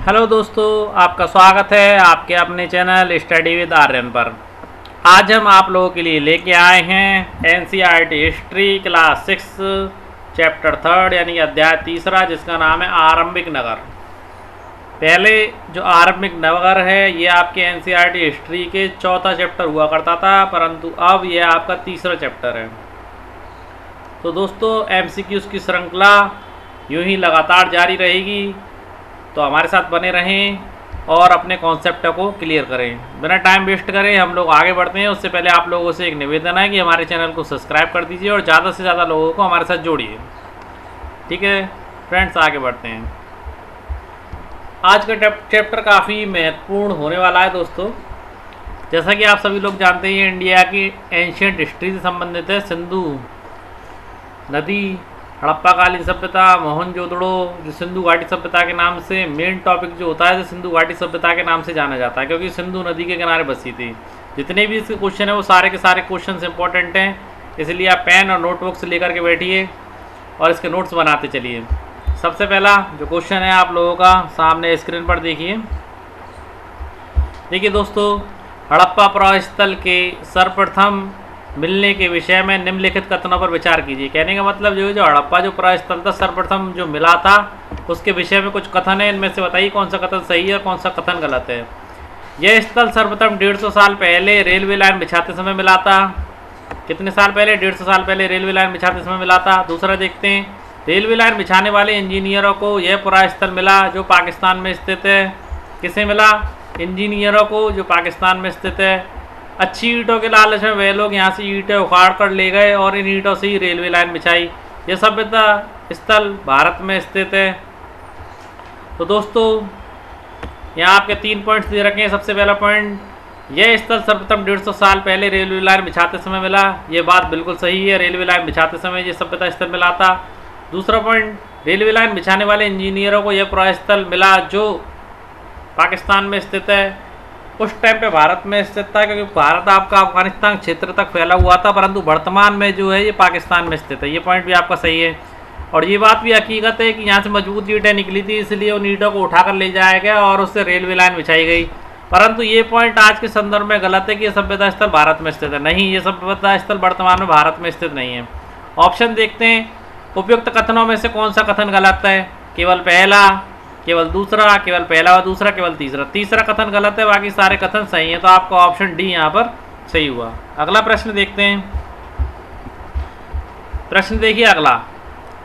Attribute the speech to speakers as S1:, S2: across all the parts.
S1: Hello दोस्तों, आपका स्वागत है आपके अपने चैनल स्टडी विद आर्यन पर। आज हम आप लोगों के लिए लेके आए हैं एनसीईआरटी हिस्ट्री क्लास 6 चैप्टर 3 यानी अध्याय 3 जिसका नाम है आरंभिक नगर। पहले जो आरंभिक नगर है ये आपके एनसीईआरटी हिस्ट्री के चौथा चैप्टर हुआ करता था, परंतु अब ये आपका तीसरा चैप्टर है। तो दोस्तों एमसीक्यूज़ की श्रृंखला यूं ही लगातार जारी रहेगी, तो हमारे साथ बने रहें और अपने कॉन्सेप्ट को क्लियर करें। बिना टाइम वेस्ट करें हम लोग आगे बढ़ते हैं। उससे पहले आप लोगों से एक निवेदन है कि हमारे चैनल को सब्सक्राइब कर दीजिए और ज़्यादा से ज़्यादा लोगों को हमारे साथ जोड़िए। ठीक है फ्रेंड्स, आगे बढ़ते हैं। आज का चैप्टर काफ़ी महत्वपूर्ण होने वाला है दोस्तों। जैसा कि आप सभी लोग जानते हैं, इंडिया की एंशियंट हिस्ट्री से संबंधित है। सिंधु नदी, हड़प्पा कालीन सभ्यता, मोहनजोदड़ो जो सिंधु घाटी सभ्यता के नाम से मेन टॉपिक जो होता है, जो सिंधु घाटी सभ्यता के नाम से जाना जाता है, क्योंकि सिंधु नदी के किनारे बसी थी। जितने भी इसके क्वेश्चन है वो सारे के सारे क्वेश्चन इंपॉर्टेंट हैं, इसलिए आप पेन और नोटबुक्स लेकर के बैठिए और इसके नोट्स बनाते चलिए। सबसे पहला जो क्वेश्चन है आप लोगों का सामने स्क्रीन पर देखिए। देखिए दोस्तों, हड़प्पा प्रस्थल के सर्वप्रथम मिलने के विषय में निम्नलिखित कथनों पर विचार कीजिए। कहने का मतलब जो हड़प्पा जो प्रस्थल था सर्वप्रथम जो मिला था उसके विषय में कुछ कथन है, इनमें से बताइए कौन सा कथन सही है और कौन सा कथन गलत है। यह स्थल सर्वप्रथम 150 साल पहले रेलवे लाइन बिछाते समय मिला था। कितने साल पहले? 150 साल पहले रेलवे लाइन बिछाते समय मिला था। दूसरा देखते हैं, रेलवे लाइन बिछाने वाले इंजीनियरों को यह पुरास्थल मिला जो पाकिस्तान में स्थित है। किसे मिला? इंजीनियरों को जो पाकिस्तान में स्थित है। अच्छी ईंटों के लालच में वे लोग यहाँ से ईंटें उखाड़ कर ले गए और इन ईंटों से ही रेलवे लाइन बिछाई। यह सभ्यता स्थल भारत में स्थित है। तो दोस्तों यहाँ आपके 3 पॉइंट्स दे रखे हैं। सबसे पहला पॉइंट, यह स्थल सर्वप्रथम 150 साल पहले रेलवे लाइन बिछाते समय मिला। ये बात बिल्कुल सही है, रेलवे लाइन बिछाते समय ये सभ्यता स्थल मिला था। दूसरा पॉइंट, रेलवे लाइन बिछाने वाले इंजीनियरों को यह पुरास्थल मिला जो पाकिस्तान में स्थित है। उस टाइम पे भारत में स्थित था, क्योंकि भारत आपका अफगानिस्तान क्षेत्र तक फैला हुआ था, परंतु वर्तमान में जो है ये पाकिस्तान में स्थित है। ये पॉइंट भी आपका सही है। और ये बात भी हकीकत है कि यहाँ से मजबूत ईंटें निकली थी, इसलिए उन ईंटों को उठाकर ले जाया गया और उससे रेलवे लाइन बिछाई गई। परंतु ये पॉइंट आज के संदर्भ में गलत है कि यह सभ्यता स्थल भारत में स्थित है। नहीं, ये सभ्यता स्थल वर्तमान में भारत में स्थित नहीं है। ऑप्शन देखते हैं, उपयुक्त कथनों में से कौन सा कथन गलत है? केवल पहला, केवल दूसरा, केवल पहला और दूसरा, केवल तीसरा। तीसरा कथन गलत है, बाकी सारे कथन सही हैं। तो आपका ऑप्शन डी यहाँ पर सही हुआ। अगला प्रश्न देखते हैं। प्रश्न देखिए अगला,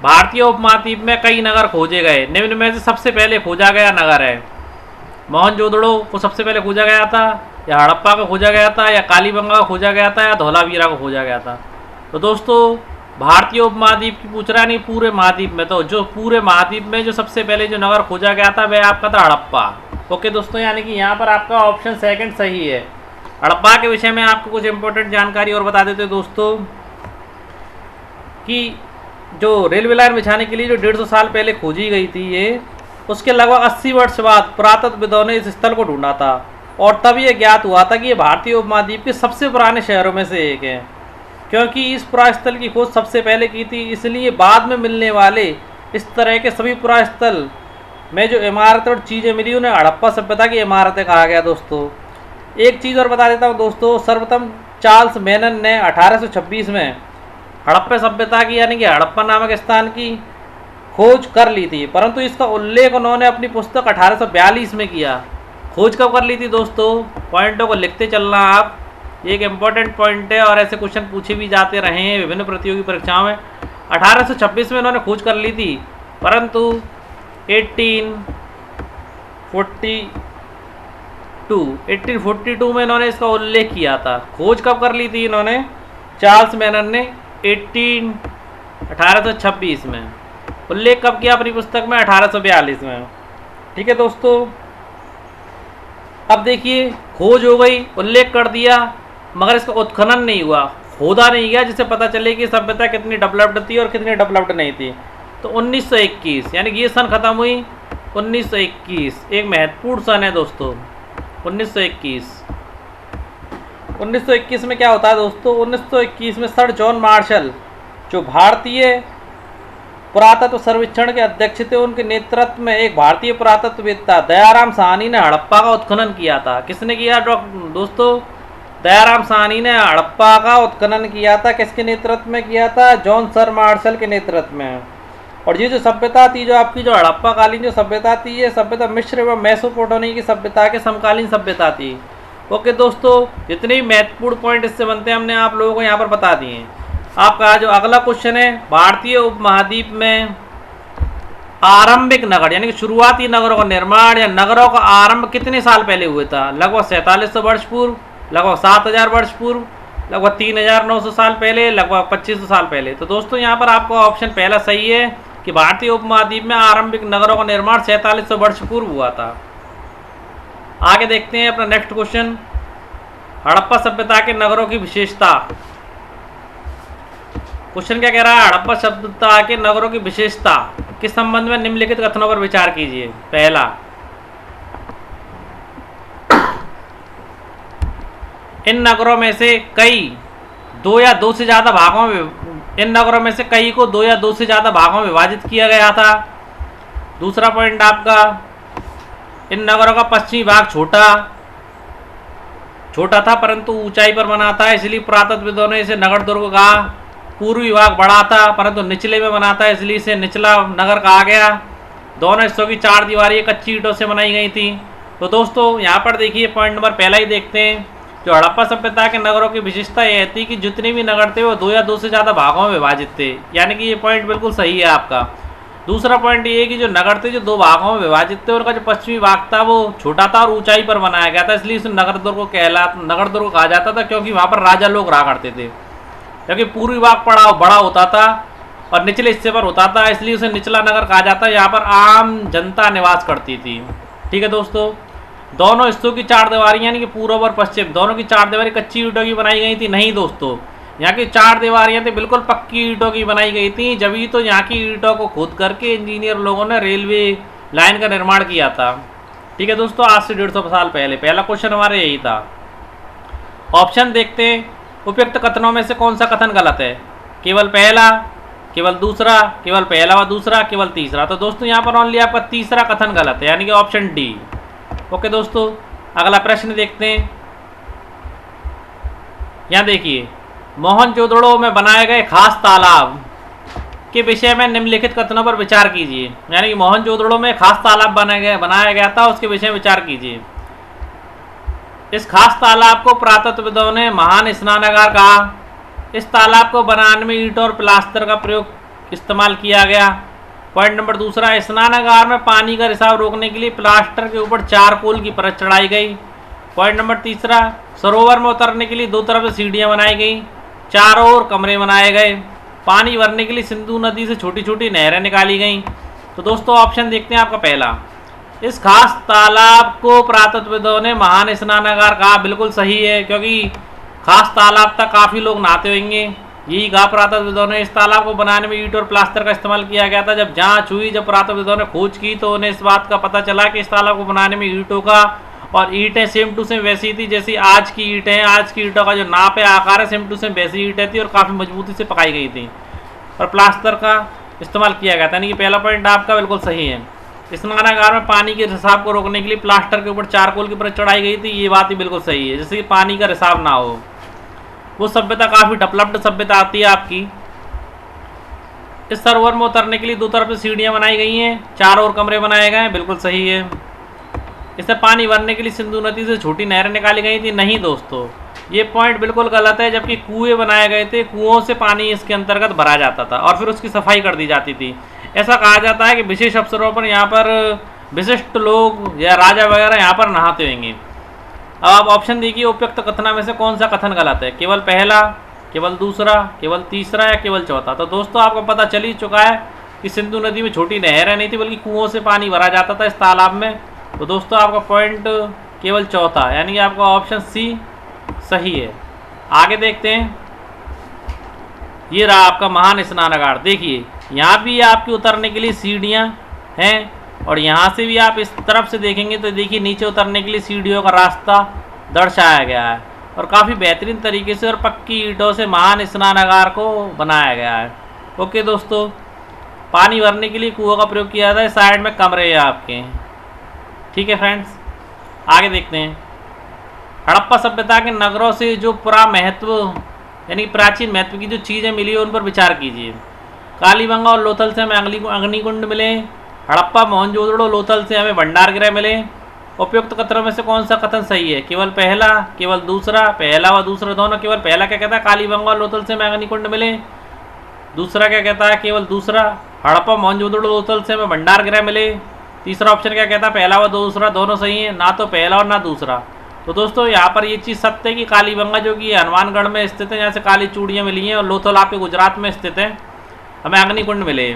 S1: भारतीय उपमहाद्वीप में कई नगर खोजे गए, निम्न में से सबसे पहले खोजा गया नगर है। मोहनजोदड़ो को सबसे पहले खोजा गया था, या हड़प्पा को खोजा गया था, या कालीबंगा को खोजा गया था, या धौलावीरा को खोजा गया था। तो दोस्तों भारतीय उपमहाद्वीप की पूछ रहा नहीं, पूरे महाद्वीप में। तो जो पूरे महाद्वीप में जो सबसे पहले जो नगर खोजा गया था वह आपका था हड़प्पा। ओके दोस्तों, यानी कि यहाँ पर आपका ऑप्शन सेकंड सही है। हड़प्पा के विषय में आपको कुछ इंपॉर्टेंट जानकारी और बता देते दोस्तों कि जो रेलवे लाइन बिछाने के लिए जो 150 साल पहले खोजी गई थी ये, उसके लगभग 80 वर्ष बाद पुरातत्वविदों ने इस स्थल को ढूंढा था और तब ये ज्ञात हुआ था कि ये भारतीय उपमहाद्वीप के सबसे पुराने शहरों में से एक है। क्योंकि इस पुरास्थल की खोज सबसे पहले की थी, इसलिए बाद में मिलने वाले इस तरह के सभी पुरास्थल में जो इमारतें और चीज़ें मिली उन्हें हड़प्पा सभ्यता की इमारतें कहा गया। दोस्तों एक चीज़ और बता देता हूँ दोस्तों, सर्वप्रथम चार्ल्स मेनन ने 1826 में हड़प्पा सभ्यता की यानी कि हड़प्पा नामक स्थान की खोज कर ली थी, परंतु इसका उल्लेख उन्होंने अपनी पुस्तक 1842 में किया। खोज कब कर ली थी दोस्तों? पॉइंटों को लिखते चलना आप, ये एक इम्पॉर्टेंट पॉइंट है और ऐसे क्वेश्चन पूछे भी जाते रहे हैं विभिन्न प्रतियोगी परीक्षाओं में। 1826 में उन्होंने खोज कर ली थी, परंतु 1842 में इन्होंने इसका उल्लेख किया था। खोज कब कर ली थी इन्होंने? चार्ल्स मेनन ने 1826 में। उल्लेख कब किया अपनी पुस्तक में? 1842 में। ठीक है दोस्तों, अब देखिए खोज हो गई, उल्लेख कर दिया, मगर इसका उत्खनन नहीं हुआ, खोदा नहीं गया जिससे पता चले कि सभ्यता कितनी डेवलप्ड थी और कितनी डेवलप्ड नहीं थी। तो 1921 यानी कि ये सन खत्म हुई 1921, एक महत्वपूर्ण सन है दोस्तों 1921 में क्या होता है दोस्तों? 1921 में सर जॉन मार्शल जो भारतीय पुरातत्व सर्वेक्षण के अध्यक्ष थे। उनके नेतृत्व में एक भारतीय पुरातत्ववेत्ता दयाराम साहनी ने हड़प्पा का उत्खनन किया था। किसने किया दोस्तों? दयाराम साहनी ने हड़प्पा का उत्खनन किया था। किसके नेतृत्व में किया था? जॉन सर मार्शल के नेतृत्व में। और ये जो सभ्यता थी, जो आपकी जो हड़प्पा कालीन जो सभ्यता थी, ये सभ्यता मिस्र एवं मेसोपोटामिया की सभ्यता के समकालीन सभ्यता थी। ओके दोस्तों, जितने भी महत्वपूर्ण पॉइंट इससे बनते हैं हमने आप लोगों को यहाँ पर बता दिए। आपका जो अगला क्वेश्चन है, भारतीय उपमहाद्वीप में आरंभिक नगर यानी कि शुरुआती नगरों का निर्माण या नगरों का आरंभ कितने साल पहले हुआ था? लगभग 4700 वर्ष पूर्व, लगभग 7000 वर्ष पूर्व, लगभग 3900 साल पहले, लगभग 2500 साल पहले। तो दोस्तों यहाँ पर आपका ऑप्शन पहला सही है कि भारतीय उपमहाद्वीप में आरंभिक नगरों का निर्माण 4700 वर्ष पूर्व हुआ था। आगे देखते हैं अपना नेक्स्ट क्वेश्चन, हड़प्पा सभ्यता के नगरों की विशेषता। क्वेश्चन क्या कह रहा है? हड़प्पा सभ्यता के नगरों की विशेषता के संबंध में निम्नलिखित कथनों पर विचार कीजिए। पहला, इन नगरों में से कई दो या दो से ज्यादा भागों में इन नगरों में से कई को 2 या 2 से ज्यादा भागों में विभाजित किया गया था। दूसरा पॉइंट आपका, इन नगरों का पश्चिमी भाग छोटा था परंतु ऊंचाई पर बना था, इसलिए पुरातत्वविदों ने इसे नगर दुर्ग कहा। पूर्वी भाग बड़ा था परंतु निचले में बना था, इसलिए इसे निचला नगर कहा गया। दोनों हिस्सों की 4 दीवारें कच्ची ईंटों से बनाई गई थी। तो दोस्तों यहाँ पर देखिए पॉइंट नंबर पहला ही देखते हैं। जो हड़प्पा सभ्यता के नगरों की विशेषता यह थी कि जितने भी नगर थे वो 2 या 2 से ज़्यादा भागों में विभाजित थे, यानी कि ये पॉइंट बिल्कुल सही है आपका। दूसरा पॉइंट ये है कि जो नगर थे जो 2 भागों में विभाजित थे, उनका जो पश्चिमी भाग था वो छोटा था और ऊंचाई पर बनाया गया था, इसलिए इसे नगर दुर्ग कहा जाता था, क्योंकि वहाँ पर राजा लोग रहा करते थे। क्योंकि पूर्वी भाग बड़ा होता था और निचले हिस्से पर होता था, इसलिए उसे निचला नगर कहा जाता है। यहाँ पर आम जनता निवास करती थी। ठीक है दोस्तों, दोनों हिस्सों की 4 दीवारें यानी कि पूर्व और पश्चिम दोनों की 4 दीवारें कच्ची ईंटों की बनाई गई थी। नहीं दोस्तों, यहाँ की 4 दीवारें थी बिल्कुल पक्की ईंटों की बनाई गई थी। जब ही तो यहाँ की ईंटों को खोद करके इंजीनियर लोगों ने रेलवे लाइन का निर्माण किया था। ठीक है दोस्तों, आज से 150 साल पहले। पहला क्वेश्चन हमारा यही था। ऑप्शन देखते हैं, उपयुक्त कथनों में से कौन सा कथन गलत है? केवल पहला, केवल दूसरा, केवल पहला व दूसरा, केवल तीसरा। तो दोस्तों यहाँ पर ओनली आपका तीसरा कथन गलत है, यानी कि ऑप्शन डी। ओके दोस्तों, अगला प्रश्न देखते हैं। यहाँ देखिए, मोहनजोदड़ो में बनाए गए खास तालाब के विषय में निम्नलिखित कथनों पर विचार कीजिए। यानी कि मोहनजोदड़ो में खास तालाब बनाया गया था, उसके विषय में विचार कीजिए। इस खास तालाब को पुरातत्वविदों ने महान स्नानागार कहा। इस तालाब को बनाने में ईंट और प्लास्टर का प्रयोग इस्तेमाल किया गया। पॉइंट नंबर दूसरा, स्नानागार में पानी का रिसाव रोकने के लिए प्लास्टर के ऊपर चारकोल की परत चढ़ाई गई। पॉइंट नंबर तीसरा, सरोवर में उतरने के लिए 2 तरफ से सीढ़ियां बनाई गई, चारों ओर कमरे बनाए गए। पानी भरने के लिए सिंधु नदी से छोटी छोटी नहरें निकाली गईं। तो दोस्तों ऑप्शन देखते हैं आपका पहला, इस खास तालाब को पुरातत्वविदों ने महान स्नानागार कहा। बिल्कुल सही है, क्योंकि खास तालाब तक काफ़ी लोग नहाते होंगे। यही कहा पुरातत्वविदों ने। इस तालाब को बनाने में ईंट और प्लास्टर का इस्तेमाल किया गया था। जब जांच हुई, जब पुरातत्वविदों ने खोज की, तो उन्हें इस बात का पता चला कि इस तालाब को बनाने में ईंटों का, और ईंटें सेम टू सेम वैसी थी जैसी आज की ईंटें हैं। आज की ईंटों का जो नाप है, आकार है, सेम टू सेम वैसी ईंटें थी और काफ़ी मजबूती से पकाई गई थी, और प्लास्टर का इस्तेमाल किया गया था। यानी कि पहला पॉइंट आपका बिल्कुल सही है। स्नानागार में पानी के रिसाव को रोकने के लिए प्लास्टर के ऊपर चारकोल की परत चढ़ाई गई थी, ये बात ही बिल्कुल सही है, जैसे कि पानी का रिसाव ना हो। वो सभ्यता काफ़ी डेवलप्ड सभ्यता आती है आपकी। इस सरोवर में उतरने के लिए 2 तरफ से सीढ़ियाँ बनाई गई हैं, चारों ओर कमरे बनाए गए हैं। बिल्कुल सही है। इसे पानी भरने के लिए सिंधु नदी से छोटी नहरें निकाली गई थी। नहीं दोस्तों, ये पॉइंट बिल्कुल गलत है। जबकि कुएं बनाए गए थे, कुओं से पानी इसके अंतर्गत भरा जाता था और फिर उसकी सफाई कर दी जाती थी। ऐसा कहा जाता है कि विशेष अवसरों पर यहाँ पर विशिष्ट लोग या राजा वगैरह यहाँ पर नहाते होंगे। अब आप ऑप्शन देखिए, उपयुक्त कथनों में से कौन सा कथन गलत है? केवल पहला, केवल दूसरा, केवल तीसरा या केवल चौथा? तो दोस्तों आपको पता चल ही चुका है कि सिंधु नदी में छोटी नहरें नहीं थी, बल्कि कुओं से पानी भरा जाता था इस तालाब में। तो दोस्तों आपका पॉइंट केवल चौथा, यानी कि आपका ऑप्शन सी सही है। आगे देखते हैं। ये रहा आपका महान स्नानागार। देखिए यहाँ भी आपकी उतरने के लिए सीढ़ियाँ हैं, और यहाँ से भी आप इस तरफ से देखेंगे तो देखिए नीचे उतरने के लिए सीढ़ियों का रास्ता दर्शाया गया है, और काफ़ी बेहतरीन तरीके से और पक्की ईंटों से महान स्नानागार को बनाया गया है। ओके दोस्तों, पानी भरने के लिए कुओं का प्रयोग किया जाता है। साइड में कमरे हैं आपके। ठीक है फ्रेंड्स, आगे देखते हैं। हड़प्पा सभ्यता के नगरों से जो महत्व यानी प्राचीन महत्व की जो चीज़ें मिली उन पर विचार कीजिए। कालीबंगा और लोथल से हमें अग्निकुंड मिले। हड़प्पा मोहनजोदड़ो लोथल से हमें भंडार गृह मिले। उपयुक्त कथनों में से कौन सा कथन सही है? केवल पहला, केवल दूसरा, पहला व दूसरा दोनों। केवल पहला क्या कहता है? कालीबंगा और लोथल से हमें अग्निकुंड मिले। दूसरा क्या कहता है? केवल दूसरा, हड़प्पा मोहनजोदड़ो लोथल से हमें भंडार गृह मिले। तीसरा ऑप्शन क्या कहता है? पहला व दूसरा दोनों सही है, ना तो पहला और ना दूसरा। तो दोस्तों यहाँ पर ये चीज़ सत्य है कि कालीबंगा जो कि हनुमानगढ़ में स्थित है, जहाँ से काली चूड़ियाँ मिली हैं, और लोथल आपके गुजरात में स्थित है, हमें अग्निकुंड मिले।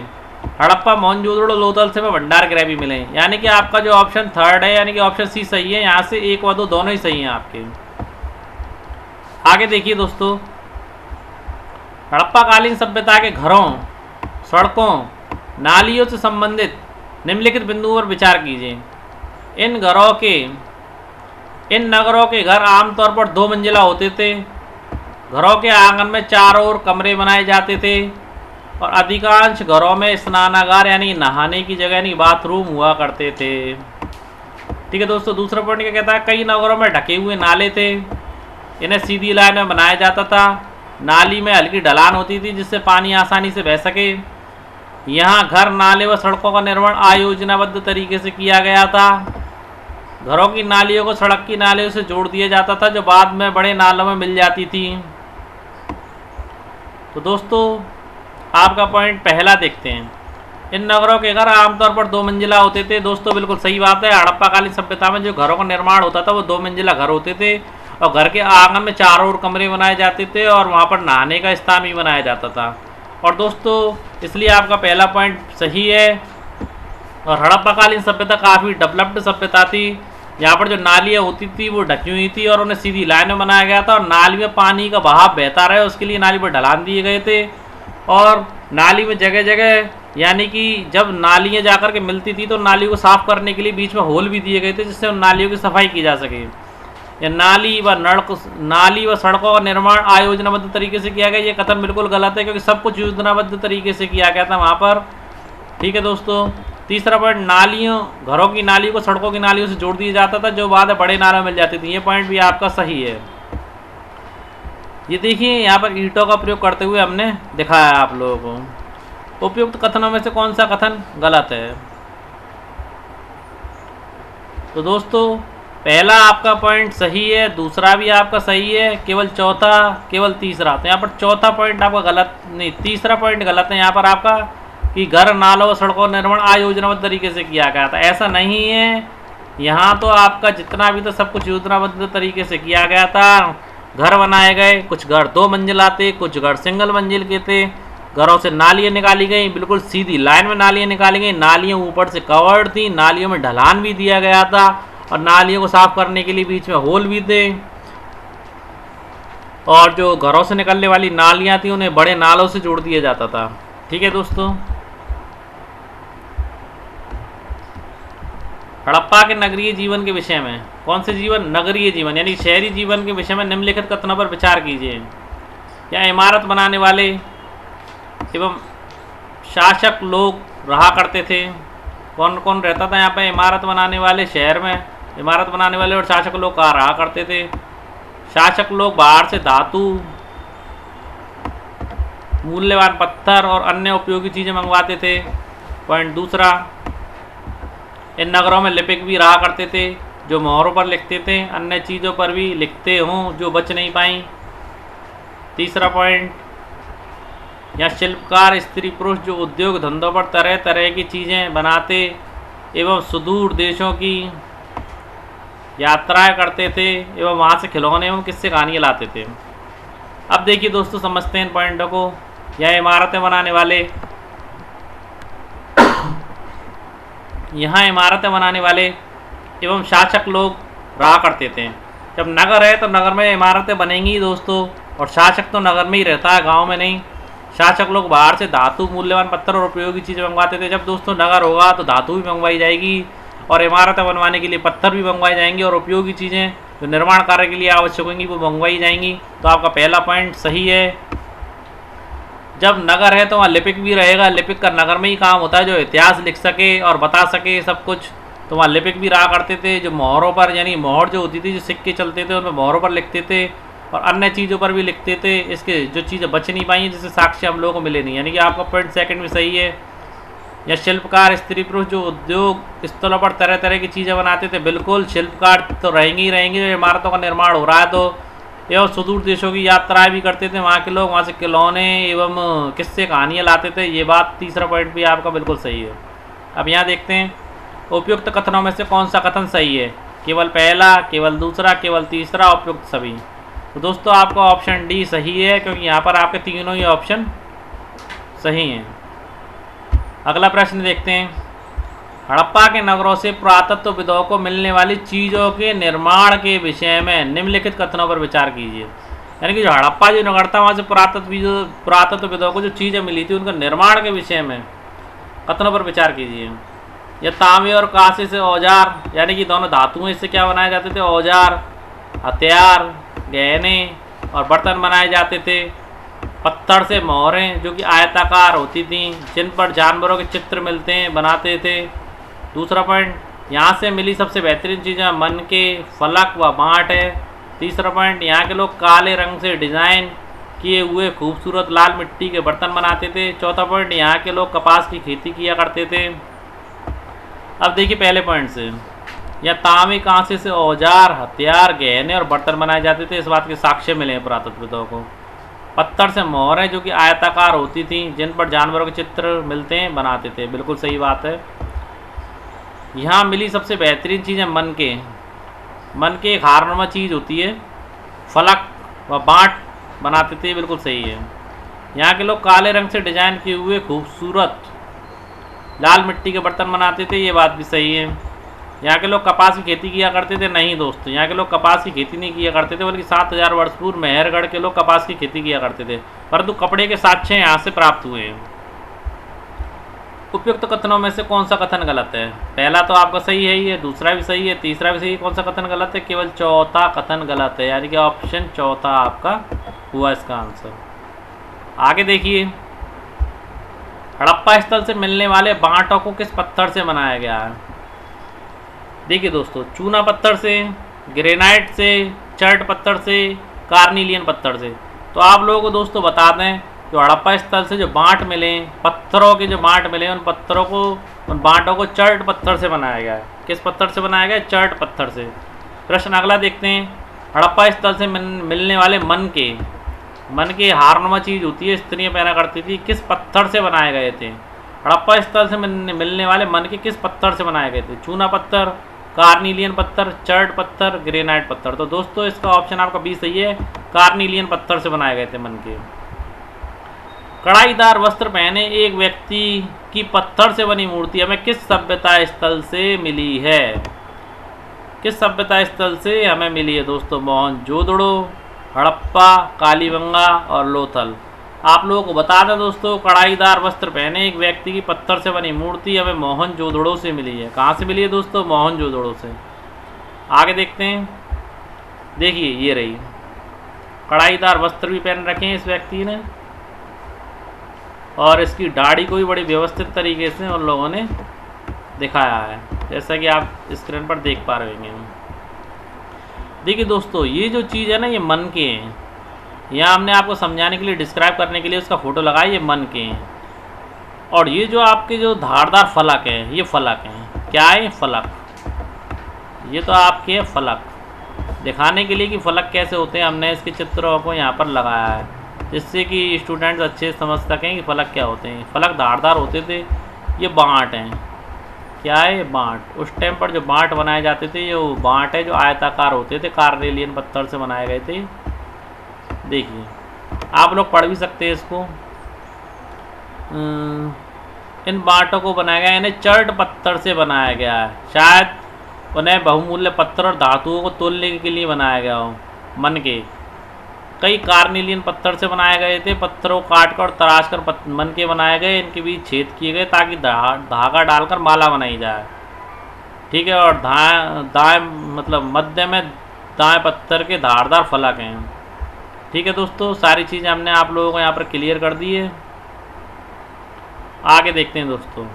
S1: हड़प्पा मोहनजोदड़ो लोथल से हमें भंडार गृह भी मिले। यानी कि आपका जो ऑप्शन थर्ड है, यानी कि ऑप्शन सी सही है। यहाँ से 1 व 2 दोनों ही सही हैं आपके। आगे देखिए दोस्तों, हड़प्पाकालीन सभ्यता के घरों, सड़कों, नालियों से संबंधित निम्नलिखित बिंदुओं पर विचार कीजिए। इन नगरों के घर आमतौर पर 2 मंजिला होते थे। घरों के आंगन में चारों ओर कमरे बनाए जाते थे और अधिकांश घरों में स्नानागार यानी नहाने की जगह यानी बाथरूम हुआ करते थे। ठीक है दोस्तों, दूसरा पॉइंट क्या कहता है? कई नगरों में ढके हुए नाले थे, इन्हें सीधी लाइन में बनाया जाता था। नाली में हल्की ढलान होती थी जिससे पानी आसानी से बह सके। यहाँ घर, नाले व सड़कों का निर्माण आयोजनाबद्ध तरीके से किया गया था। घरों की नालियों को सड़क की नालियों से जोड़ दिया जाता था जो बाद में बड़े नालों में मिल जाती थी। तो दोस्तों आपका पॉइंट पहला देखते हैं। इन नगरों के घर आमतौर पर 2 मंजिला होते थे। दोस्तों बिल्कुल सही बात है। हड़प्पाकालीन सभ्यता में जो घरों का निर्माण होता था वो 2 मंजिला घर होते थे और घर के आंगन में चारों ओर कमरे बनाए जाते थे और वहाँ पर नहाने का स्थान भी बनाया जाता था। और दोस्तों इसलिए आपका पहला पॉइंट सही है। और हड़प्पाकालीन सभ्यता काफ़ी डेवलप्ड सभ्यता थी। यहाँ पर जो नालियाँ होती थी वो ढकी हुई थी और उन्हें सीधी लाइन में बनाया गया था और नाली में पानी का बहाव बहता रहे उसके लिए नाली पर ढलान दिए गए थे। और नाली में जगह जगह यानी कि जब नालियाँ जाकर के मिलती थी तो नाली को साफ़ करने के लिए बीच में होल भी दिए गए थे जिससे उन नालियों की सफाई की जा सके। या नाली व सड़कों का निर्माण आयोजनाबद्ध तरीके से किया गया, ये कथन बिल्कुल गलत है क्योंकि सब कुछ योजनाबद्ध तरीके से किया गया था वहाँ पर। ठीक है दोस्तों, तीसरा पॉइंट, घरों की नाली को सड़कों की नालियों से जोड़ दिया जाता था जो बाद में बड़े नालों में मिल जाती थी। ये पॉइंट भी आपका सही है। ये देखिए यहाँ पर ईंटों का प्रयोग करते हुए हमने दिखाया आप लोगों को। उपयुक्त कथनों में से कौन सा कथन गलत है? तो दोस्तों पहला आपका पॉइंट सही है, दूसरा भी आपका सही है, केवल चौथा, केवल तीसरा। तो यहाँ पर चौथा पॉइंट आपका गलत नहीं, तीसरा पॉइंट गलत है यहाँ पर आपका कि घर, नालों और सड़कों का निर्माण आयोजनाबद्ध तरीके से किया गया था। ऐसा नहीं है। यहाँ तो आपका जितना भी था सब कुछ योजनाबद्ध तरीके से किया गया था। घर बनाए गए, कुछ घर 2 मंजिला थे, कुछ घर सिंगल मंजिल के थे। घरों से नालियाँ निकाली गई, बिल्कुल सीधी लाइन में नालियाँ निकाली गई। नालियाँ ऊपर से कवर्ड थी, नालियों में ढलान भी दिया गया था और नालियों को साफ करने के लिए बीच में होल भी थे। और जो घरों से निकलने वाली नालियाँ थी उन्हें बड़े नालों से जोड़ दिया जाता था। ठीक है दोस्तों, हड़प्पा के नगरीय जीवन के विषय में, कौन से जीवन? नगरीय जीवन यानी शहरी जीवन के विषय में निम्नलिखित कथनों पर विचार कीजिए। या इमारत बनाने वाले एवं शासक लोग रहा करते थे। कौन कौन रहता था यहाँ पे? इमारत बनाने वाले, शहर में इमारत बनाने वाले और शासक लोग कहाँ रहा करते थे? शासक लोग बाहर से धातु, मूल्यवान पत्थर और अन्य उपयोगी चीज़ें मंगवाते थे। पॉइंट दूसरा, इन नगरों में लिपिक भी रहा करते थे जो मोहरों पर लिखते थे, अन्य चीज़ों पर भी लिखते हों जो बच नहीं पाई। तीसरा पॉइंट, यहाँ शिल्पकार स्त्री पुरुष जो उद्योग धंधों पर तरह तरह की चीज़ें बनाते एवं सुदूर देशों की यात्राएं करते थे एवं वहाँ से खिलौने एवं किस्से कहानियाँ लाते थे। अब देखिए दोस्तों समझते हैं इन पॉइंटों को। यह इमारतें बनाने वाले, यहाँ इमारतें बनाने वाले एवं शासक लोग रहा करते थे। जब नगर है तो नगर में इमारतें बनेंगी दोस्तों, और शासक तो नगर में ही रहता है, गांव में नहीं। शासक लोग बाहर से धातु, मूल्यवान पत्थर और उपयोगी चीज़ें मंगवाते थे। जब दोस्तों नगर होगा तो धातु भी मंगवाई जाएगी और इमारतें बनवाने के लिए पत्थर भी मंगवाए जाएंगे और उपयोगी चीज़ें जो निर्माण कार्य के लिए आवश्यक होंगी वो मंगवाई जाएंगी। तो आपका पहला पॉइंट सही है। जब नगर है तो वहाँ लिपिक भी रहेगा, लिपिक का नगर में ही काम होता है जो इतिहास लिख सके और बता सके सब कुछ, तो वहाँ लिपिक भी रहा करते थे जो मोहरों पर, यानी मोहर जो होती थी जो सिक्के चलते थे उनमें मोहरों पर लिखते थे और अन्य चीज़ों पर भी लिखते थे। इसके जो चीज़ें बच नहीं पाई जिससे साक्ष्य हम लोगों को मिले नहीं, यानी कि आपका पॉइंट सेकंड भी सही है। या शिल्पकार स्त्री पुरुष जो उद्योग स्थलों पर तरह तरह की चीज़ें बनाते थे, बिल्कुल शिल्पकार तो रहेंगे ही रहेंगे। इमारतों का निर्माण हो रहा है तो एवं सुदूर देशों की यात्राएं भी करते थे वहाँ के लोग, वहाँ से खिलौने एवं किस्से कहानियाँ लाते थे। ये बात तीसरा पॉइंट भी आपका बिल्कुल सही है। अब यहाँ देखते हैं उपयुक्त कथनों में से कौन सा कथन सही है, केवल पहला, केवल दूसरा, केवल तीसरा, उपयुक्त सभी। तो दोस्तों आपका ऑप्शन डी सही है क्योंकि यहाँ पर आपके तीनों ही ऑप्शन सही हैं। अगला प्रश्न देखते हैं, हड़प्पा के नगरों से पुरातत्वविदों को मिलने वाली चीज़ों के निर्माण के विषय में निम्नलिखित कथनों पर विचार कीजिए। यानी कि जो हड़प्पा जो नगर था वहाँ से पुरातत्वविदों को जो चीज़ें मिली थी उनका निर्माण के विषय में कथनों पर विचार कीजिए। यह तांबे और कांसे से औजार, यानी कि दोनों धातुओं इससे क्या बनाए जाते थे, औजार, हथियार, गहने और बर्तन बनाए जाते थे। पत्थर से मोहरें जो कि आयताकार होती थीं जिन पर जानवरों के चित्र मिलते हैं बनाते थे। दूसरा पॉइंट, यहाँ से मिली सबसे बेहतरीन चीज़ें मन के फलक व बाँट है। तीसरा पॉइंट, यहाँ के लोग काले रंग से डिज़ाइन किए हुए खूबसूरत लाल मिट्टी के बर्तन बनाते थे। चौथा पॉइंट, यहाँ के लोग कपास की खेती किया करते थे। अब देखिए पहले पॉइंट से, या तांबे कांसे से औजार, हथियार, गहने और बर्तन बनाए जाते थे, इस बात के साक्ष्य मिले हैं पुरातत्वविदों को। पत्थर से मोहरें जो कि आयताकार होती थी जिन पर जानवरों के चित्र मिलते हैं बनाते थे, बिल्कुल सही बात है। यहाँ मिली सबसे बेहतरीन चीज़ें मन के एक हारनुमा चीज़ होती है, फलक व बाँट बनाते थे, बिल्कुल सही है। यहाँ के लोग काले रंग से डिजाइन किए हुए खूबसूरत लाल मिट्टी के बर्तन बनाते थे, ये बात भी सही है। यहाँ के लोग कपास की खेती किया करते थे, नहीं दोस्तों यहाँ के लोग कपास की खेती नहीं किया करते थे, बल्कि 7000 वर्ष पूर्व मेहरगढ़ के लोग कपास की खेती किया करते थे, परंतु कपड़े के साक्ष्य यहाँ से प्राप्त हुए हैं। उपयुक्त कथनों में से कौन सा कथन गलत है? पहला तो आपका सही है ही है, दूसरा भी सही है, तीसरा भी सही है। कौन सा कथन गलत है? केवल चौथा कथन गलत है, यानी कि ऑप्शन चौथा आपका हुआ इसका आंसर। आगे देखिए, हड़प्पा स्थल से मिलने वाले बांटों को किस पत्थर से बनाया गया है? देखिए दोस्तों, चूना पत्थर से, ग्रेनाइट से, चर्ट पत्थर से, कार्निलियन पत्थर से। तो आप लोगों को दोस्तों बता दें, जो हड़प्पा स्थल से जो बांट मिले, पत्थरों के जो बांट मिले, उन पत्थरों को, उन बांटों को चर्ट पत्थर से बनाया गया है। किस पत्थर से बनाया गया है? चर्ट पत्थर से। प्रश्न अगला देखते हैं, हड़प्पा स्थल से मिलने वाले मन के हारनुमा चीज़ होती है, स्त्रियाँ पहना करती थी, किस पत्थर से बनाए गए थे? हड़प्पा स्थल से मिलने वाले मन के किस पत्थर से बनाए गए थे? चूना पत्थर, कार्निलियन पत्थर, चर्ट पत्थर, ग्रेनाइट पत्थर। तो दोस्तों इसका ऑप्शन आपका बी सही है, कार्निलियन पत्थर से बनाए गए थे मन के। कढ़ाईदार वस्त्र पहने एक व्यक्ति की पत्थर से बनी मूर्ति हमें किस सभ्यता स्थल से मिली है? किस सभ्यता स्थल से हमें मिली है दोस्तों? मोहनजोदड़ो, हड़प्पा, कालीबंगा और लोथल। आप लोगों को बता दें दोस्तों, कढ़ाईदार वस्त्र पहने एक व्यक्ति की पत्थर से बनी मूर्ति हमें मोहनजोदड़ो से मिली है। कहाँ से मिली है दोस्तों? मोहनजोदड़ो से। आगे देखते हैं, देखिए ये रही, कढ़ाईदार वस्त्र भी पहन रखे हैं इस व्यक्ति ने, और इसकी दाढ़ी को भी बड़ी व्यवस्थित तरीके से उन लोगों ने दिखाया है, जैसा कि आप स्क्रीन पर देख पा रहे हैं। देखिए दोस्तों, ये जो चीज़ है ना, ये मन के हैं। यहाँ हमने आपको समझाने के लिए, डिस्क्राइब करने के लिए उसका फ़ोटो लगाया, ये मन के हैं। और ये जो आपके जो धारदार फलक हैं, ये फलक हैं। क्या है? फलक। ये तो आपके हैं फलक। दिखाने के लिए कि फलक कैसे होते हैं, हमने इसके चित्रों को यहाँ पर लगाया है, जिससे कि स्टूडेंट्स अच्छे से समझ सकें कि फलक क्या होते हैं। फलक धारदार होते थे। ये बाँट हैं। क्या है? बाँट। उस टाइम पर जो बाँट बनाए जाते थे, ये बाँट है जो आयताकार होते थे, कार्नेलियन पत्थर से बनाए गए थे। देखिए, आप लोग पढ़ भी सकते हैं इसको। इन बाँटों को बनाया गया, इन्हें चर्ट पत्थर से बनाया गया है। शायद उन्हें बहुमूल्य पत्थर और धातुओं को तोलने के लिए बनाया गया हो। मन के कई कार्नेलियन पत्थर से बनाए गए थे। पत्थरों को काट कर और तराश कर मन के बनाए गए, इनके बीच छेद किए गए ताकि धागा डालकर माला बनाई जाए। ठीक है। और दाएं मतलब मध्य में दाएं पत्थर के धारदार फलक हैं। ठीक है दोस्तों, सारी चीज़ें हमने आप लोगों को यहाँ पर क्लियर कर दी है। आगे देखते हैं दोस्तों।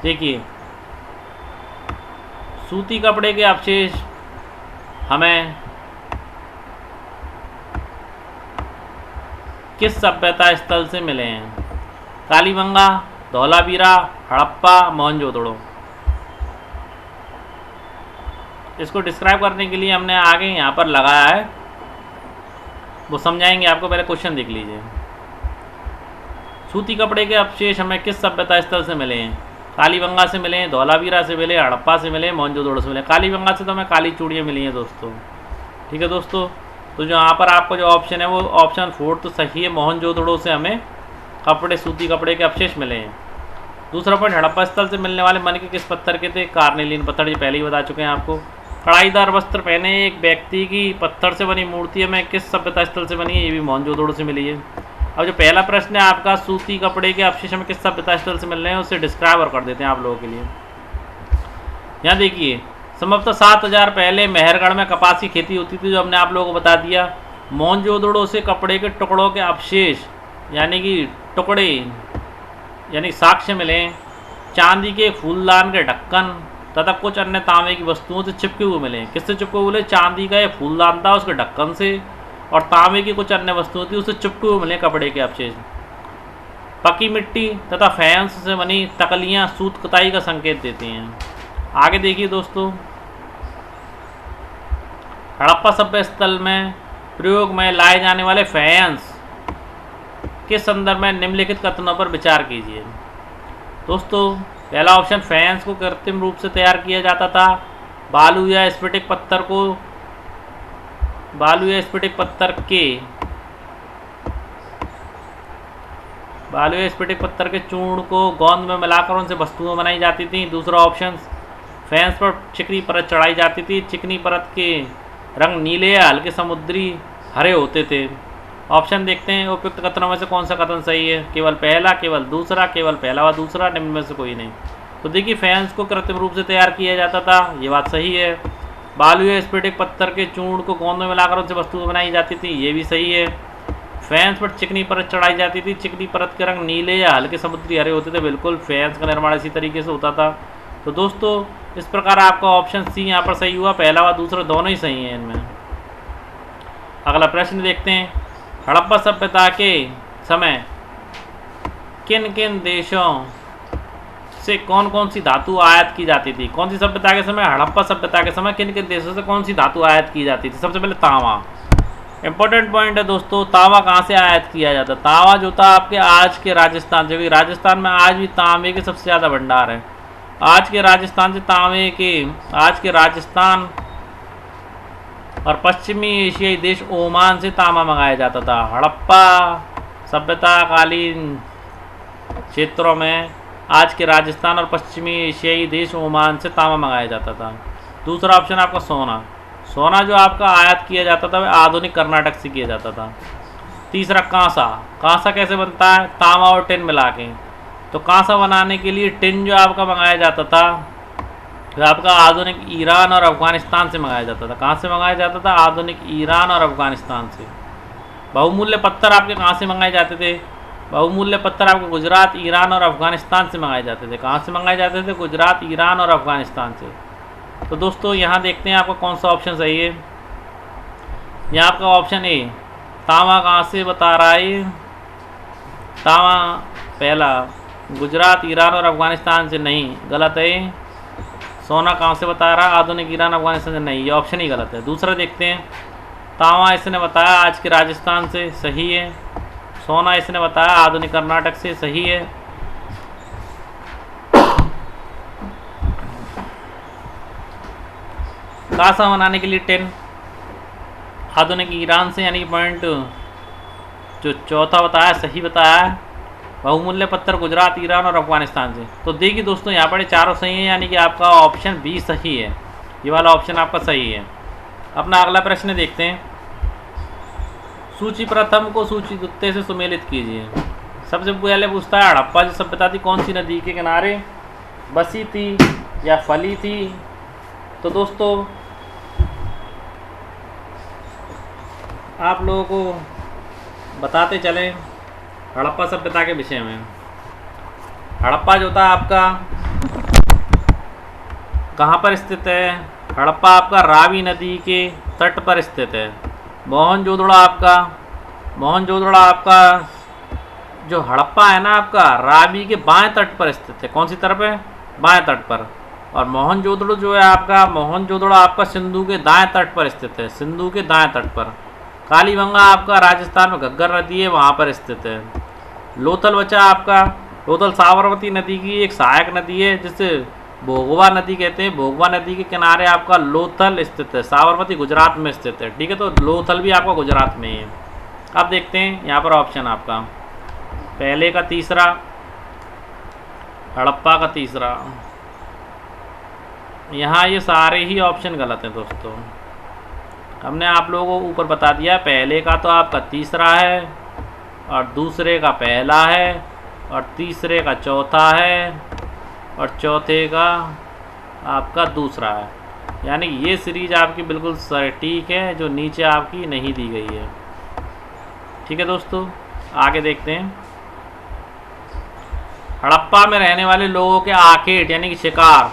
S1: देखिए, सूती कपड़े के अवशेष हमें किस सभ्यता स्थल से मिले हैं? कालीबंगा, धौलावीरा, हड़प्पा, मोहनजोदड़ो। इसको डिस्क्राइब करने के लिए हमने आगे यहाँ पर लगाया है, वो समझाएंगे आपको। पहले क्वेश्चन देख लीजिए। सूती कपड़े के अवशेष हमें किस सभ्यता स्थल से मिले हैं? कालीबंगा से मिले, धौलावीरा से मिले, हड़प्पा से मिले, मोहनजोदड़ो से मिले। कालीबंगा से तो हमें काली चूड़ियाँ मिली हैं दोस्तों। ठीक है दोस्तों, तो जो यहाँ पर आपको जो ऑप्शन है वो ऑप्शन 4 तो सही है। मोहनजोदड़ो से हमें सूती कपड़े के अवशेष मिले हैं। दूसरा पॉइंट, हड़प्पा स्थल से मिलने वाले मन के किस पत्थर के थे? कार्नेलियन पत्थर, ये पहले ही बता चुके हैं आपको। कढ़ाईदार वस्त्र पहने एक व्यक्ति की पत्थर से बनी मूर्ति हमें किस सभ्यता स्थल से बनी है? ये भी मोहनजोदड़ो से मिली है। अब जो पहला प्रश्न है आपका, सूती कपड़े के अवशेष हमें किस सभ्यता स्थल से मिल रहे हैं, उससे डिस्क्राइब और कर देते हैं आप लोगों के लिए। यहाँ देखिए, संभवतः 7000 पहले मेहरगढ़ में कपास की खेती होती थी, जो हमने आप लोगों को बता दिया। मोहनजोदड़ो से कपड़े के टुकड़ों के अवशेष यानी कि टुकड़े यानी साक्ष्य मिले। चांदी के फूलदान के ढक्कन तथा कुछ अन्य तांबे की वस्तुओं से चिपके हुए मिले। किससे चिपके हुए मिले? चांदी का ये फूलदान था, उसके ढक्कन से, और तांबे की कुछ अन्य वस्तुएं थी, उससे चिपके हुए मिले कपड़े के अवशेष। पकी मिट्टी तथा फैंस से बनी तकलियाँ सूत कताई का संकेत देती हैं। आगे देखिए दोस्तों, हड़प्पा सभ्य स्थल में प्रयोग में लाए जाने वाले फैंस के संदर्भ में निम्नलिखित कथनों पर विचार कीजिए। दोस्तों, पहला ऑप्शन, फैंस को कृत्रिम रूप से तैयार किया जाता था। बालू या स्फटिक पत्थर के चूर्ण को गोंद में मिलाकर उनसे वस्तुएं बनाई जाती थी। दूसरा ऑप्शन, फैंस पर चिकनी परत चढ़ाई जाती थी। चिकनी परत के रंग नीले या हल्के समुद्री हरे होते थे। ऑप्शन देखते हैं, उपयुक्त कथनों में से कौन सा कथन सही है? केवल पहला, केवल दूसरा, केवल पहला व दूसरा, निम्न में से कोई नहीं। तो देखिए, फैंस को कृत्रिम रूप से तैयार किया जाता था, ये बात सही है। बालू या स्फटिक पत्थर के चूर्ण को गोंद में मिलाकर उनसे वस्तुएं बनाई जाती थी, ये भी सही है। फैंस पर चिकनी परत चढ़ाई जाती थी। चिकनी परत के रंग नीले या हल्के समुद्री हरे होते थे। बिल्कुल, फैंस का निर्माण इसी तरीके से होता था। तो दोस्तों, इस प्रकार आपका ऑप्शन सी यहाँ पर सही हुआ। पहला व दूसरा दोनों ही सही हैं इनमें। अगला प्रश्न देखते हैं, हड़प्पा सभ्यता के समय किन किन देशों से कौन कौन सी धातु आयात की जाती थी? कौन सी सभ्यता के समय? हड़प्पा सभ्यता के समय किन किन देशों से कौन सी धातु आयात की जाती थी? सबसे पहले तांबा। इंपॉर्टेंट पॉइंट है दोस्तों, तांबा कहाँ से आयात किया जाता? तांबा जो था आपके आज के राजस्थान से, राजस्थान में आज भी तांबे के सबसे ज़्यादा भंडार है। आज के राजस्थान और पश्चिमी एशियाई देश ओमान से तांबा मंगाया जाता था। हड़प्पा सभ्यता कालीन क्षेत्रों में आज के राजस्थान और पश्चिमी एशियाई देश ओमान से तांबा मंगाया जाता था। दूसरा ऑप्शन आपका सोना। सोना जो आपका आयात किया जाता था वह आधुनिक कर्नाटक से किया जाता था। तीसरा कांसा। कांसा कैसे बनता है? तांबा और टिन मिला के। तो कांसा बनाने के लिए टिन जो आपका मंगाया जाता था वह आपका आधुनिक ईरान और अफगानिस्तान से मंगाया जाता था। कहाँ से मंगाया जाता था? आधुनिक ईरान और अफगानिस्तान से। बहुमूल्य पत्थर आपके कहाँ से मंगाए जाते थे? बहुमूल्य पत्थर आपको गुजरात, ईरान और अफगानिस्तान से मंगाए जाते थे। कहाँ से मंगाए जाते थे? गुजरात, ईरान और अफगानिस्तान से। तो दोस्तों, यहाँ देखते हैं आपका कौन सा ऑप्शन सही है। यहाँ आपका ऑप्शन ए, तांबा कहाँ से बता रहा है? तांबा पहला गुजरात, ईरान और अफगानिस्तान से नहीं, गलत है। सोना कहाँ से बता रहा है? आधुनिक ईरान, अफगानिस्तान से नहीं, ये ऑप्शन ही गलत है। दूसरा देखते हैं, तांबा इसने बताया आज के राजस्थान से, सही है। सोना इसने बताया आधुनिक कर्नाटक से, सही है। कांसा बनाने के लिए टिन आधुनिक ईरान से, यानी कि पॉइंट जो चौथा बताया सही बताया है। बहुमूल्य पत्थर गुजरात, ईरान और अफगानिस्तान से। तो देखिए दोस्तों, यहाँ पर चारों सही हैं, यानी कि आपका ऑप्शन बी सही है। ये वाला ऑप्शन आपका सही है। अपना अगला प्रश्न देखते हैं, सूची प्रथम को सूची द्वितीय से सुमेलित कीजिए। सबसे पहले पूछता है, हड़प्पा जो सभ्यता थी कौन सी नदी के किनारे बसी थी या फली थी? तो दोस्तों, आप लोगों को बताते चलें हड़प्पा सभ्यता के विषय में। हड़प्पा जो था आपका कहाँ पर स्थित है? हड़प्पा आपका रावी नदी के तट पर स्थित है। मोहनजोदड़ो आपका जो हड़प्पा है ना आपका रावी के बाएं तट पर स्थित है। कौन सी तरफ है? बाएं तट पर। और मोहनजोदड़ो जो है आपका, मोहनजोदड़ो आपका सिंधु के दाएं तट पर स्थित है, सिंधु के दाएं तट पर। कालीबंगा आपका राजस्थान में घग्गर नदी है, वहाँ पर स्थित है। लोथल बचा आपका, लोथल साबरमती नदी की एक सहायक नदी है जिसे भोगवा नदी कहते हैं। भोगवा नदी के किनारे आपका लोथल स्थित है। साबरमती गुजरात में स्थित है, ठीक है। तो लोथल भी आपका गुजरात में ही है। अब देखते हैं यहाँ पर ऑप्शन आपका पहले का तीसरा, हड़प्पा का तीसरा। यहाँ ये सारे ही ऑप्शन गलत हैं दोस्तों। हमने आप लोगों को ऊपर बता दिया, पहले का तो आपका तीसरा है और दूसरे का पहला है और तीसरे का चौथा है और चौथे का आपका दूसरा है। यानी ये सीरीज आपकी बिल्कुल सटीक है, जो नीचे आपकी नहीं दी गई है, ठीक है दोस्तों। आगे देखते हैं। हड़प्पा में रहने वाले लोगों के आखेट यानी कि शिकार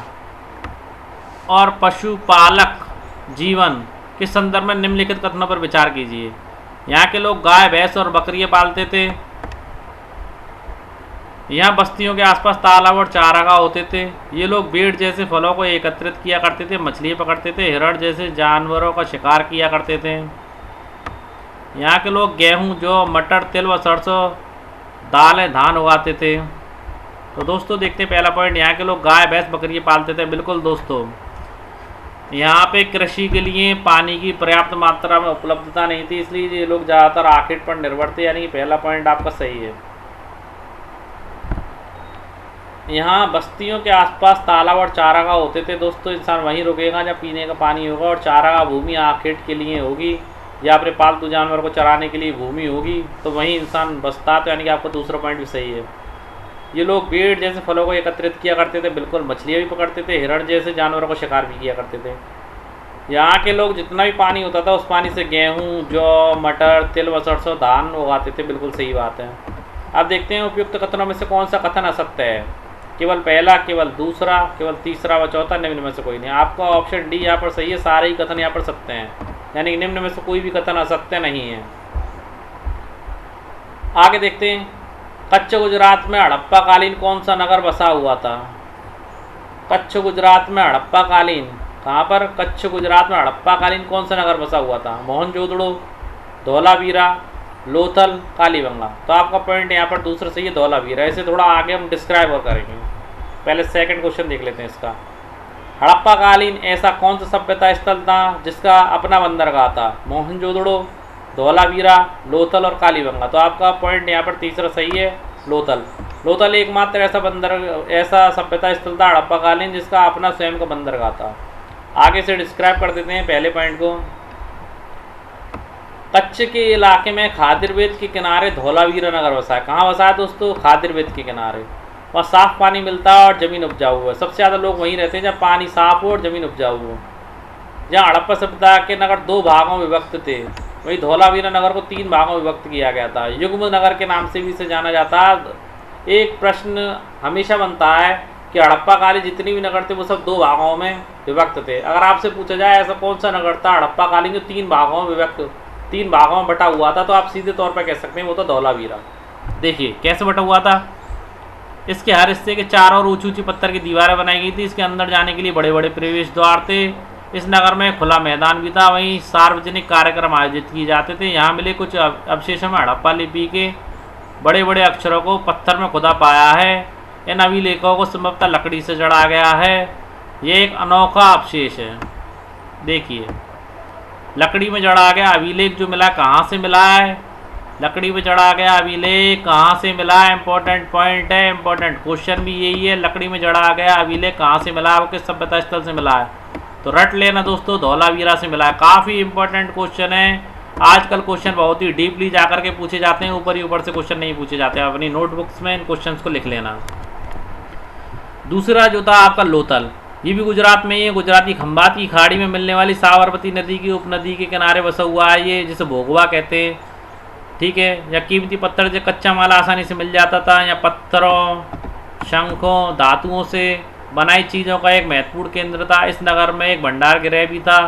S1: और पशुपालक जीवन के संदर्भ में निम्नलिखित कथनों पर विचार कीजिए। यहाँ के लोग गाय, भैंस और बकरियाँ पालते थे। यहाँ बस्तियों के आसपास तालाब और चारागाह होते थे। ये लोग बेर जैसे फलों को एकत्रित किया करते थे, मछलियाँ पकड़ते थे, हिरण जैसे जानवरों का शिकार किया करते थे। यहाँ के लोग गेहूँ, जौ, मटर, तिल व सरसों, दालें, धान उगाते थे। तो दोस्तों देखते हैं पहला पॉइंट, यहाँ के लोग गाय, भैंस, बकरियाँ पालते थे। बिल्कुल दोस्तों, यहाँ पे कृषि के लिए पानी की पर्याप्त मात्रा में उपलब्धता नहीं थी, इसलिए ये लोग ज़्यादातर आखेट पर निर्भर थे। यानी कि पहला पॉइंट आपका सही है। यहाँ बस्तियों के आसपास तालाब और चारागाह होते थे। दोस्तों इंसान वहीं रुकेगा जब पीने का पानी होगा, और चारागाह भूमि आखेट के लिए होगी या अपने पालतू जानवर को चराने के लिए भूमि होगी, तो वहीं इंसान बसता। तो यानी कि आपका दूसरा पॉइंट भी सही है। ये लोग बेर जैसे फलों को एकत्रित किया करते थे। बिल्कुल, मछलियाँ भी पकड़ते थे, हिरण जैसे जानवरों को शिकार भी किया करते थे। यहाँ के लोग जितना भी पानी होता था उस पानी से गेहूँ, जौ, मटर, तिल व सरसों, धान उगाते थे। बिल्कुल सही बात है। अब देखते हैं उपयुक्त कथनों में से कौन सा कथन असत्य है। केवल पहला, केवल दूसरा, केवल तीसरा व चौथा, निम्न में से कोई नहीं। आपका ऑप्शन डी यहाँ पर सही है। सारे ही कथन यहाँ पर सत्य हैं, यानी निम्न में से कोई भी कथन असत्य नहीं है। आगे देखते हैं। कच्छ गुजरात में हड़प्पा कालीन कौन सा नगर बसा हुआ था? कच्छ गुजरात में हड़प्पा कालीन, कहाँ पर? कच्छ गुजरात में हड़प्पा कालीन कौन सा नगर बसा हुआ था? मोहनजोदड़ो, धौलावीरा, लोथल, कालीबंगा। तो आपका पॉइंट यहाँ पर दूसरा सही है, धौलावीरा। ऐसे थोड़ा आगे हम डिस्क्राइब और करेंगे। पहले सेकंड क्वेश्चन देख लेते हैं इसका। हड़प्पा कालीन ऐसा कौन सा सभ्यता स्थल था जिसका अपना बंदरगाह था? मोहनजोदड़ो, धौलावीरा, लोथल और कालीबंगा। तो आपका पॉइंट यहाँ पर तीसरा सही है, लोथल। लोथल एकमात्र ऐसा सभ्यता स्थल था हड़प्पा कालीन जिसका अपना स्वयं का बंदरगाह था। आगे से डिस्क्राइब कर देते हैं पहले पॉइंट को। कच्छ के इलाके में खादिरवेद के किनारे धौलावीरा नगर बसा है। कहाँ बसा है दोस्तों? खादिरवेद के किनारे। वहाँ साफ पानी मिलता है और ज़मीन उपजाऊ है। सबसे ज़्यादा लोग वहीं रहते हैं जब पानी साफ हो और ज़मीन उपजाऊ हो। जहाँ हड़प्पा सभ्यता के नगर 2 भागों में विभक्त थे, वही धौलावीरा नगर को 3 भागों में विभक्त किया गया था। युग्म नगर के नाम से भी इसे जाना जाता है। एक प्रश्न हमेशा बनता है कि हड़प्पा कालीन जितनी भी नगर थे वो सब 2 भागों में विभक्त थे। अगर आपसे पूछा जाए ऐसा कौन सा नगर था हड़प्पा कालीन जो 3 भागों में बटा हुआ था, तो आप सीधे तौर पर कह सकते हैं वो तो धौलावीरा। देखिए कैसे बटा हुआ था। इसके हर हिस्से के चारों ओर ऊंची ऊंची पत्थर की दीवारें बनाई गई थी। इसके अंदर जाने के लिए बड़े बड़े प्रवेश द्वार थे। इस नगर में खुला मैदान भी था। वहीं सार्वजनिक कार्यक्रम आयोजित किए जाते थे। यहाँ मिले कुछ अवशेषों में हड़प्पा लिपि के बड़े बड़े अक्षरों को पत्थर में खुदा पाया है। इन अभिलेखों को संभवतः लकड़ी से जड़ा गया है। ये एक अनोखा अवशेष है। देखिए लकड़ी में जड़ा गया अभिलेख जो मिला, कहाँ से मिला है? लकड़ी में जड़ा गया अभिलेख कहाँ से मिला है? इंपॉर्टेंट पॉइंट है, इंपॉर्टेंट क्वेश्चन भी यही है। लकड़ी में जड़ा गया अभिलेख कहाँ से मिला है, वो किस सभ्यता स्थल से मिला है? तो रट लेना दोस्तों, धौलावीरा से मिला है। काफ़ी इंपॉर्टेंट क्वेश्चन है। आजकल क्वेश्चन बहुत ही डीपली जाकर के पूछे जाते हैं, ऊपर ही ऊपर से क्वेश्चन नहीं पूछे जाते हैं। अपनी नोटबुक्स में इन क्वेश्चन को लिख लेना। दूसरा जो था आपका लोथल, ये भी गुजरात में ही है। गुजरात की खंभात की खाड़ी में मिलने वाली साबरमती नदी की उपनदी के किनारे बसा हुआ है ये, जिसे भोगवा कहते हैं। ठीक है। या कीमती पत्थर से कच्चा माल आसानी से मिल जाता था, या पत्थरों, शंखों, धातुओं से बनाई चीज़ों का एक महत्वपूर्ण केंद्र था। इस नगर में एक भंडार गृह भी था।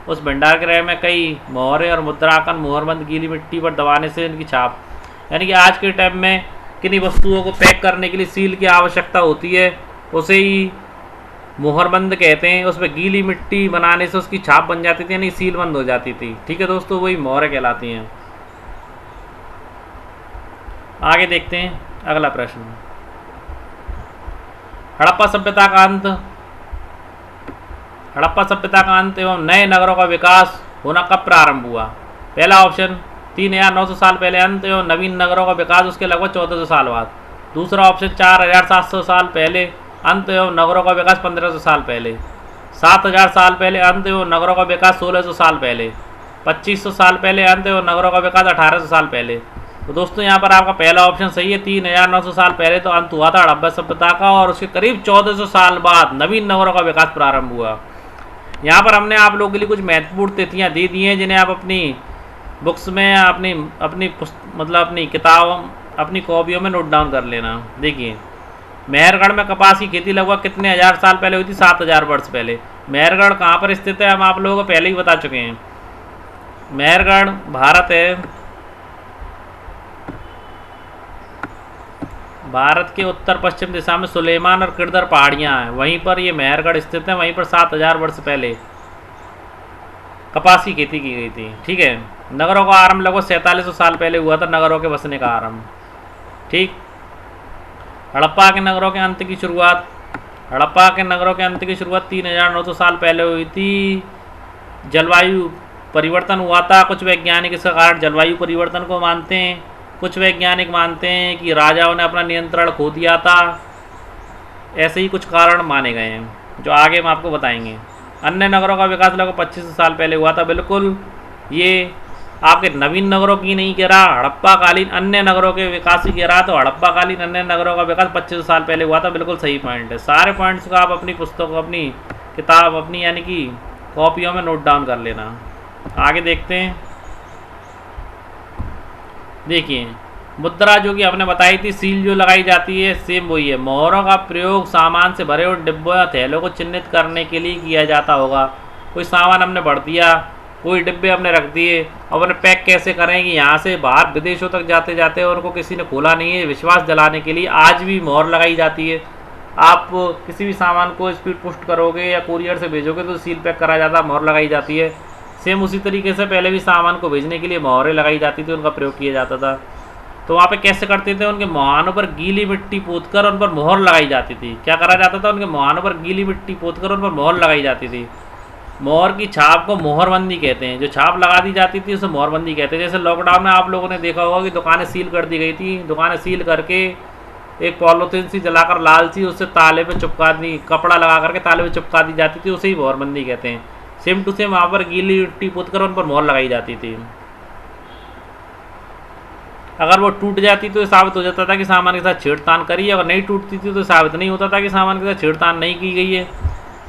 S1: उस भंडार गृह में कई मोहरें और मुद्रांकन मुहरबंद गीली मिट्टी पर दबाने से उनकी छाप, यानी कि आज के टाइम में किन्हीं वस्तुओं को पैक करने के लिए सील की आवश्यकता होती है, उसे ही मुहरबंद कहते हैं। उसमें गीली मिट्टी बनाने से उसकी छाप बन जाती थी, यानी सील बंद हो जाती थी। ठीक है दोस्तों, वही मोहरें कहलाती हैं। आगे देखते हैं अगला प्रश्न। हड़प्पा सभ्यता का अंत। हड़प्पा सभ्यता का अंत एवं नए नगरों का विकास होना कब प्रारंभ हुआ? पहला ऑप्शन 3900 साल पहले अंत एवं नवीन नगरों का विकास उसके लगभग 1400 साल बाद। दूसरा ऑप्शन 4700 साल पहले अंत एवं नगरों का विकास 1500 साल पहले। 7000 साल पहले अंत एवं नगरों का विकास 1600 साल पहले। 2500 साल पहले अंत एवं नगरों का विकास 1800 साल पहले। तो दोस्तों यहाँ पर आपका पहला ऑप्शन सही है, 3900 साल पहले तो अंत हुआ था हड़प्पा सभ्यता का, और उसके करीब 1400 साल बाद नवीन नगरों का विकास प्रारंभ हुआ। यहाँ पर हमने आप लोगों के लिए कुछ महत्वपूर्ण तिथियाँ दे दी हैं, जिन्हें आप अपनी बुक्स में, अपनी किताब, अपनी कॉपियों में नोट डाउन कर लेना। देखिए, मेहरगढ़ में कपास की खेती लगभग कितने हज़ार साल पहले हुई थी? 7000 वर्ष पहले। मेहरगढ़ कहाँ पर स्थित है हम आप लोगों को पहले ही बता चुके हैं। मेहरगढ़ भारत है, भारत के उत्तर पश्चिम दिशा में सुलेमान और किरदर पहाड़ियाँ हैं, वहीं पर ये मेहरगढ़ स्थित है। वहीं पर 7000 वर्ष पहले कपास की खेती की गई थी। ठीक है। नगरों का आरंभ लगभग 4700 साल पहले हुआ था, नगरों के बसने का आरंभ। ठीक। हड़प्पा के नगरों के अंत की शुरुआत। हड़प्पा के नगरों के अंत की शुरुआत 3900 साल पहले हुई थी। जलवायु परिवर्तन हुआ था। कुछ वैज्ञानिक इसका कारण जलवायु परिवर्तन को मानते हैं, कुछ वैज्ञानिक मानते हैं कि राजाओं ने अपना नियंत्रण खो दिया था। ऐसे ही कुछ कारण माने गए हैं जो आगे हम आपको बताएंगे। अन्य नगरों का विकास लगभग 2500 साल पहले हुआ था। बिल्कुल, ये आपके नवीन नगरों की नहीं कह रहा, हड़प्पा कालीन अन्य नगरों के विकास की कह रहा। तो हड़प्पा कालीन अन्य नगरों का विकास 2500 साल पहले हुआ था। बिल्कुल सही पॉइंट है। सारे पॉइंट्स को आप अपनी पुस्तक, अपनी किताब, अपनी यानी कि कॉपियों में नोट डाउन कर लेना। आगे देखते हैं। देखिए, मुद्रा जो कि आपने बताई थी, सील जो लगाई जाती है, सेम वही है। मोहरों का प्रयोग सामान से भरे हुए डिब्बों या थैलों को चिन्हित करने के लिए किया जाता होगा। कोई सामान हमने भर दिया, कोई डिब्बे हमने रख दिए, अब उन्हें पैक कैसे करें कि यहाँ से बाहर विदेशों तक जाते जाते उनको किसी ने खोला नहीं है, विश्वास दिलाने के लिए आज भी मोहर लगाई जाती है। आप किसी भी सामान को स्पीड पोस्ट करोगे या कुरियर से भेजोगे तो सील पैक करा जाता है, मोहर लगाई जाती है। सेम उसी तरीके से पहले भी सामान को भेजने के लिए मोहरें लगाई जाती थी, उनका प्रयोग किया जाता था। तो वहाँ पे कैसे करते थे? उनके मुहानों पर गीली मिट्टी पोतकर उन पर मोहर लगाई जाती थी। क्या करा जाता था? उनके मुहानों पर गीली मिट्टी पोतकर उन पर मोहर लगाई जाती थी। मोहर की छाप को मोहरबंदी कहते हैं। जो छाप लगा दी जाती थी उसे मोहरबंदी कहते हैं। जैसे लॉकडाउन में आप लोगों ने देखा होगा कि दुकानें सील कर दी गई थी। दुकानें सील करके एक पॉलीथीन सी जलाकर लाल सी उससे ताले पे चिपका दी, कपड़ा लगा करके ताले पे चिपका दी जाती थी, उसे ही मोहरबंदी कहते हैं। सेम टू सेम वहाँ पर गीली मिट्टी पोतकर उन पर मोहर लगाई जाती थी। अगर वो टूट जाती तो साबित हो जाता था कि सामान के साथ छेड़छाड़ करी है, अगर नहीं टूटती थी तो साबित नहीं होता था कि सामान के साथ छेड़छाड़ नहीं की गई है।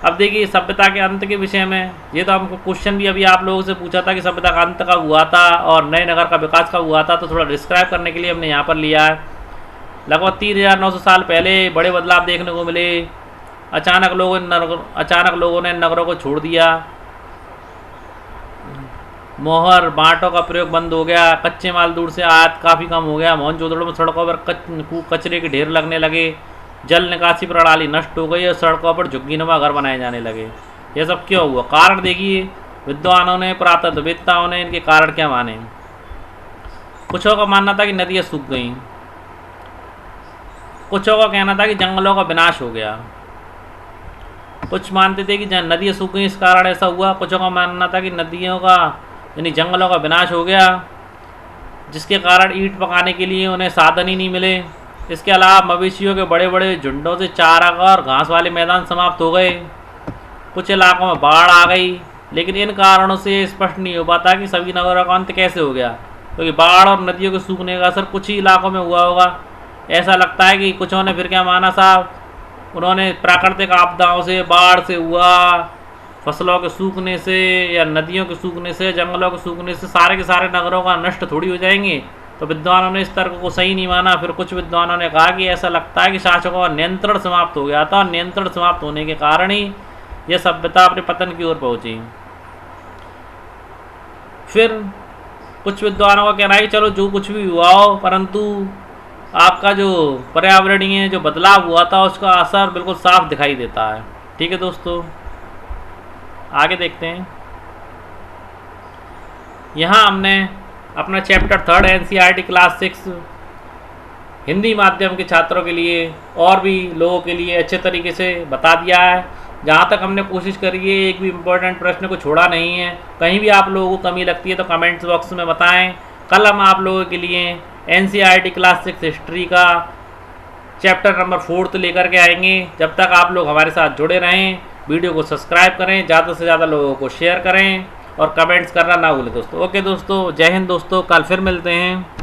S1: अब देखिए, सभ्यता के अंत के विषय में ये तो हमको क्वेश्चन भी अभी आप लोगों से पूछा था कि सभ्यता का अंत कब हुआ था और नए नगर का विकास कब हुआ था, तो थोड़ा डिस्क्राइब करने के लिए हमने यहाँ पर लिया है। लगभग 3900 साल पहले बड़े बदलाव देखने को मिले। अचानक लोगों ने नगरों को छोड़ दिया। मोहर बांटों का प्रयोग बंद हो गया। कच्चे माल दूर से आयात काफ़ी कम हो गया। मोहनजोदड़ो में सड़कों पर कचरे के ढेर लगने लगे। जल निकासी प्रणाली नष्ट हो गई और सड़कों पर झुग्गीनुमा घर बनाए जाने लगे। यह सब क्यों हुआ? कारण देखिए, विद्वानों ने, पुरातत्ववेत्ताओं ने इनके कारण क्या माने। कुछों का मानना था कि नदियाँ सूख गईं, कुछों का कहना था कि जंगलों का विनाश हो गया। कुछ मानते थे कि नदियाँ सूख गई इस कारण ऐसा हुआ। कुछों का मानना था कि नदियों का यानी जंगलों का विनाश हो गया, जिसके कारण ईंट पकाने के लिए उन्हें साधन ही नहीं मिले। इसके अलावा मवेशियों के बड़े बड़े झुंडों से चारागाह और घास वाले मैदान समाप्त हो गए। कुछ इलाकों में बाढ़ आ गई, लेकिन इन कारणों से स्पष्ट नहीं हो पाता कि सभी नगरों का अंत कैसे हो गया, क्योंकि बाढ़ और नदियों के सूखने का असर कुछ ही इलाकों में हुआ होगा। ऐसा लगता है कि कुछों ने फिर क्या माना साहब, उन्होंने प्राकृतिक आपदाओं से, बाढ़ से हुआ, फसलों के सूखने से या नदियों के सूखने से, जंगलों के सूखने से सारे के सारे नगरों का नष्ट थोड़ी हो जाएंगे। तो विद्वानों ने इस तर्क को सही नहीं माना। फिर कुछ विद्वानों ने कहा कि ऐसा लगता है कि शासकों का नियंत्रण समाप्त हो गया था और नियंत्रण समाप्त होने के कारण ही यह सभ्यता अपने पतन की ओर पहुंची। फिर कुछ विद्वानों का कहना है कि चलो जो कुछ भी हुआ हो, परंतु आपका जो पर्यावरणीय जो बदलाव हुआ था उसका असर बिल्कुल साफ दिखाई देता है। ठीक है दोस्तों, आगे देखते हैं। यहाँ हमने अपना चैप्टर 3 एनसीईआरटी क्लास 6 हिंदी माध्यम के छात्रों के लिए और भी लोगों के लिए अच्छे तरीके से बता दिया है। जहाँ तक हमने कोशिश करी है एक भी इम्पोर्टेंट प्रश्न को छोड़ा नहीं है। कहीं भी आप लोगों को कमी लगती है तो कमेंट्स बॉक्स में बताएं। कल हम आप लोगों के लिए एनसीईआरटी क्लास 6 हिस्ट्री का चैप्टर नंबर 4 लेकर के आएंगे। जब तक आप लोग हमारे साथ जुड़े रहें, वीडियो को सब्सक्राइब करें, ज़्यादा से ज़्यादा लोगों को शेयर करें और कमेंट्स करना ना भूलें दोस्तों। ओके दोस्तों, जय हिंद दोस्तों, कल फिर मिलते हैं।